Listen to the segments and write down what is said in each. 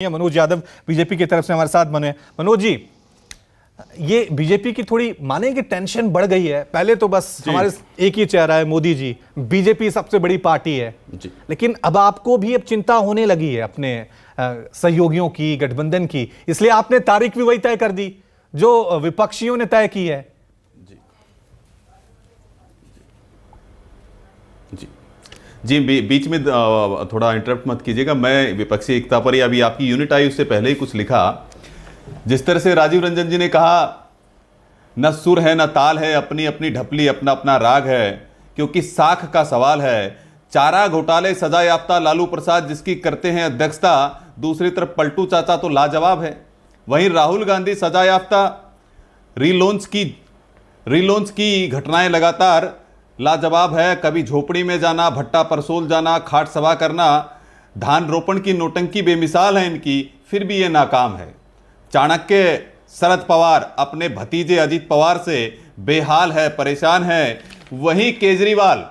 Manoj Yadav BJP की तरफ से हमारे साथ बने। मनोज जी, ये बीजेपी की थोड़ी माने कि टेंशन बढ़ गई है। पहले तो बस हमारे एक ही चेहरा है मोदी जी, बीजेपी सबसे बड़ी पार्टी है जी। लेकिन अब आपको भी अब चिंता होने लगी है अपने सहयोगियों की, गठबंधन की, इसलिए आपने तारीख भी वही तय कर दी जो विपक्षियों ने तय की है। जी बीच में थोड़ा इंटरप्ट मत कीजिएगा। मैं विपक्षी एकता पर, अभी आपकी यूनिट आई उससे पहले ही कुछ लिखा। जिस तरह से राजीव रंजन जी ने कहा, न सुर है न ताल है, अपनी अपनी ढपली अपना अपना राग है, क्योंकि साख का सवाल है। चारा घोटाले सजा याफ्ता लालू प्रसाद जिसकी करते हैं अध्यक्षता, दूसरी तरफ पलटू चाचा तो लाजवाब है। वहीं राहुल गांधी सजा याफ्ता, रीलॉन्च की घटनाएं लगातार लाजवाब है। कभी झोपड़ी में जाना, भट्टा परसोल जाना, खाट सभा करना, धान रोपण की नोटंकी बेमिसाल है इनकी, फिर भी ये नाकाम है। चाणक्य शरद पवार अपने भतीजे अजीत पवार से बेहाल है, परेशान है। वहीं केजरीवाल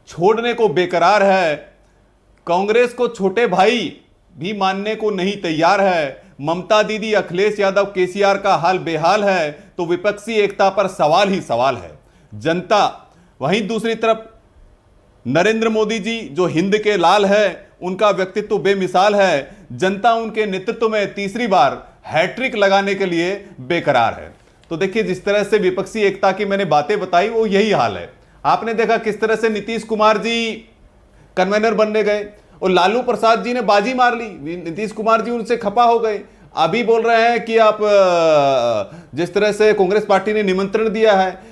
छोड़ने को बेकरार है। कांग्रेस को छोटे भाई भी मानने को नहीं तैयार है। ममता दीदी, अखिलेश यादव, केसीआर का हाल बेहाल है। तो विपक्षी एकता पर सवाल ही सवाल है। जनता, वहीं दूसरी तरफ नरेंद्र मोदी जी जो हिंद के लाल है, उनका व्यक्तित्व बेमिसाल है। जनता उनके नेतृत्व में तीसरी बार हैट्रिक लगाने के लिए बेकरार है। तो देखिए, जिस तरह से विपक्षी एकता की मैंने बातें बताई, वो यही हाल है। आपने देखा किस तरह से नीतीश कुमार जी कन्वेनर बनने गए और लालू प्रसाद जी ने बाजी मार ली। नीतीश कुमार जी उनसे खफा हो गए। अभी बोल रहे हैं कि आप जिस तरह से कांग्रेस पार्टी ने निमंत्रण दिया है,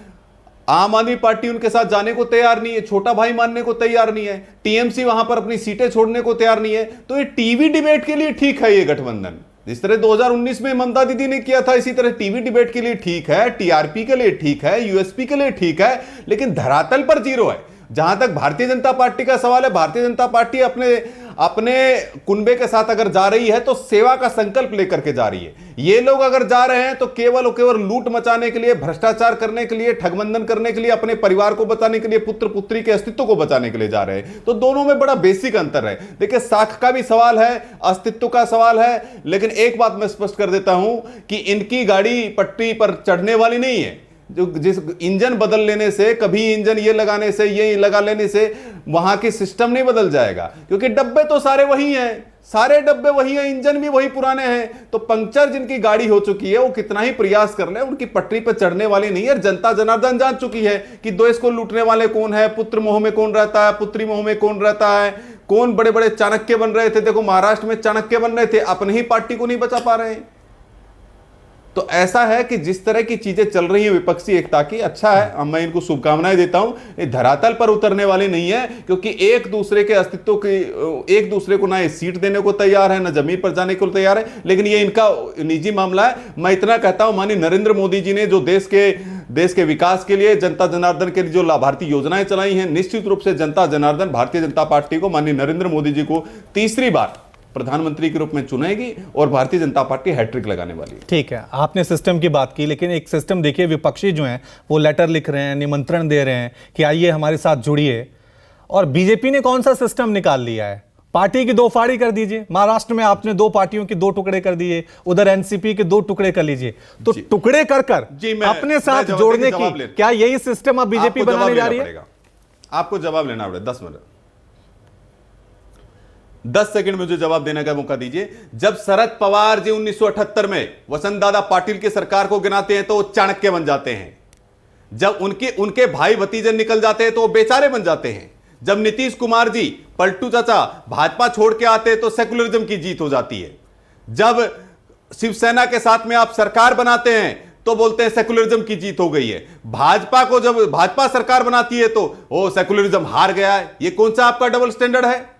आम आदमी पार्टी उनके साथ जाने को तैयार नहीं है, छोटा भाई मानने को तैयार नहीं है, टीएमसी वहां पर अपनी सीटें छोड़ने को तैयार नहीं है। तो ये टीवी डिबेट के लिए ठीक है ये गठबंधन। जिस तरह 2019 में ममता दीदी ने किया था, इसी तरह टीवी डिबेट के लिए ठीक है, टीआरपी के लिए ठीक है, यूएसपी के लिए ठीक है, लेकिन धरातल पर जीरो है। जहां तक भारतीय जनता पार्टी का सवाल है, भारतीय जनता पार्टी अपने कुनबे के साथ अगर जा रही है तो सेवा का संकल्प लेकर के जा रही है। ये लोग अगर जा रहे हैं तो केवल और केवल लूट मचाने के लिए, भ्रष्टाचार करने के लिए, ठगबंधन करने के लिए, अपने परिवार को बचाने के लिए, पुत्र पुत्री के अस्तित्व को बचाने के लिए जा रहे हैं। तो दोनों में बड़ा बेसिक अंतर है। देखिए, साख का भी सवाल है, अस्तित्व का सवाल है, लेकिन एक बात मैं स्पष्ट कर देता हूं कि इनकी गाड़ी पटरी पर चढ़ने वाली नहीं है। जो जिस इंजन बदल लेने से, कभी इंजन ये लगाने से, ये लगा लेने से वहां की सिस्टम नहीं बदल जाएगा, क्योंकि डब्बे तो सारे वही हैं, सारे डब्बे वही हैं, इंजन भी वही पुराने हैं। तो पंक्चर जिनकी गाड़ी हो चुकी है, वो कितना ही प्रयास कर ले, उनकी पटरी पर चढ़ने वाली नहीं है। जनता जनार्दन जान चुकी है कि देश को लूटने वाले कौन है, पुत्र मोह में कौन रहता है, पुत्री मोह में कौन रहता है, कौन बड़े बड़े चाणक्य बन रहे थे। देखो, महाराष्ट्र में चाणक्य बन रहे थे, अपनी ही पार्टी को नहीं बचा पा रहे हैं। तो ऐसा है कि जिस तरह की चीजें चल रही हैं विपक्षी एकता की, अच्छा है, मैं इनको शुभकामनाएं देता हूं। ये धरातल पर उतरने वाली नहीं है, क्योंकि एक दूसरे के अस्तित्व की, एक दूसरे को ना ये सीट देने को तैयार है, ना जमीन पर जाने को तैयार है। लेकिन ये इनका निजी मामला है। मैं इतना कहता हूं, माननीय नरेंद्र मोदी जी ने जो देश के विकास के लिए, जनता जनार्दन के लिए जो लाभार्थी योजनाएं चलाई हैं, निश्चित रूप से जनता जनार्दन भारतीय जनता पार्टी को, माननीय नरेंद्र मोदी जी को तीसरी बार प्रधानमंत्री के रूप में चुनेगी और भारतीय जनता पार्टी हैट्रिक लगाने वाली है। ठीक है, आपने सिस्टम की बात की, लेकिन एक सिस्टम देखिए, विपक्षी जो हैं वो लेटर लिख रहे हैं, निमंत्रण दे रहे हैं कि आइए हमारे साथ जुड़िए, और बीजेपी ने कौन सा सिस्टम निकाल लिया है? पार्टी की दो फाड़ी कर दीजिए। महाराष्ट्र में आपने दो पार्टियों के दो टुकड़े कर दिए, उधर एनसीपी के दो टुकड़े कर लीजिए। तो टुकड़े कर अपने साथ जोड़ने की क्या यही सिस्टम अब बीजेपी बनाने जा रही है? आपको जवाब लेना पड़ेगा। 10 सेकंड में मुझे जवाब देने का मौका दीजिए। जब शरद पवार जी 1978 में वसंत दादा पाटिल की सरकार को गिनाते हैं तो वो चाणक्य बन जाते हैं। जब उनके भाई भतीजे निकल जाते हैं तो वो बेचारे बन जाते हैं। जब नीतीश कुमार जी, पलटू चाचा भाजपा छोड़ के आते हैं तो सेकुलरिज्म की जीत हो जाती है। जब शिवसेना के साथ में आप सरकार बनाते हैं तो बोलते हैं सेकुलरिज्म की जीत हो गई है। भाजपा को जब भाजपा सरकार बनाती है तो वो सेकुलरिज्म हार गया है। ये कौन सा आपका डबल स्टैंडर्ड है?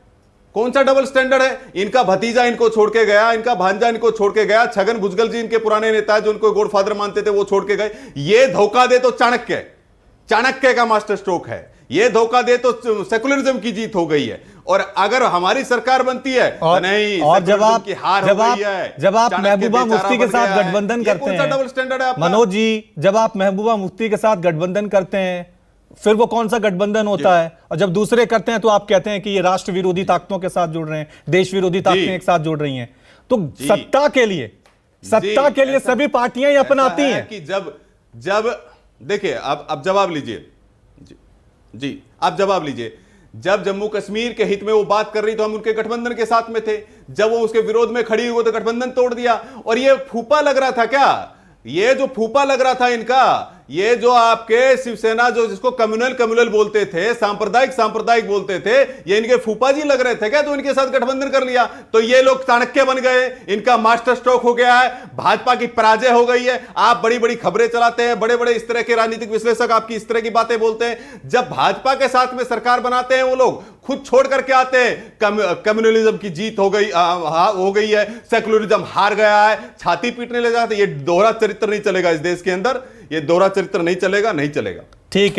कौन सा डबल स्टैंडर्ड है? इनका भतीजा इनको छोड़ के गया, इनका भांजा इनको छोड़ के गया, छगन भुजबल जी इनके पुराने नेता जो उनको गॉडफादर मानते थे वो छोड़ के गए। ये धोखा दे तो चाणक्य का मास्टर स्ट्रोक है। ये धोखा दे तो सेकुलरिज्म की जीत हो गई है। और अगर हमारी सरकार बनती है तो नहीं, और जब आप महबूबा मुफ्ती के साथ गठबंधन करते हैं, डबल स्टैंडर्ड है मनोज जी, जब आप महबूबा मुफ्ती के साथ गठबंधन करते हैं फिर वो कौन सा गठबंधन होता है? और जब दूसरे करते हैं तो आप कहते हैं कि ये राष्ट्र विरोधी ताकतों के साथ जुड़ रहे हैं, देश विरोधी ताकतें एक साथ जुड़ रही हैं। तो सत्ता के लिए सभी पार्टियां ही अपनाती हैं कि जब देखिए, अब जवाब लीजिए जी, आप जवाब लीजिए। जब जम्मू कश्मीर के हित में वो बात कर रही तो हम उनके गठबंधन के साथ में थे, जब वो उसके विरोध में खड़ी हुई तो गठबंधन तोड़ दिया। और ये फूफा लग रहा था क्या? ये जो फूफा लग रहा था इनका, ये जो आपके शिवसेना जो जिसको कम्युनल बोलते थे, सांप्रदायिक बोलते थे, ये इनके फूफा जी लग रहे थे क्या? तो इनके साथ गठबंधन कर लिया तो ये लोग चाणक्य बन गए, इनका मास्टर स्ट्रोक हो गया है, भाजपा की पराजय हो गई है। आप बड़ी बड़ी खबरें चलाते हैं, बड़े बड़े इस तरह के राजनीतिक विश्लेषक आपकी इस तरह की बातें बोलते हैं। जब भाजपा के साथ में सरकार बनाते हैं वो लोग खुद छोड़ करके आते हैं, कम्युनलिज्म की जीत हो गई है, सेकुलरिज्म हार गया है, छाती पीटने ले जाते। ये दोहरा चरित्र नहीं चलेगा इस देश के अंदर, ये दोहरा चरित्र नहीं चलेगा। ठीक है।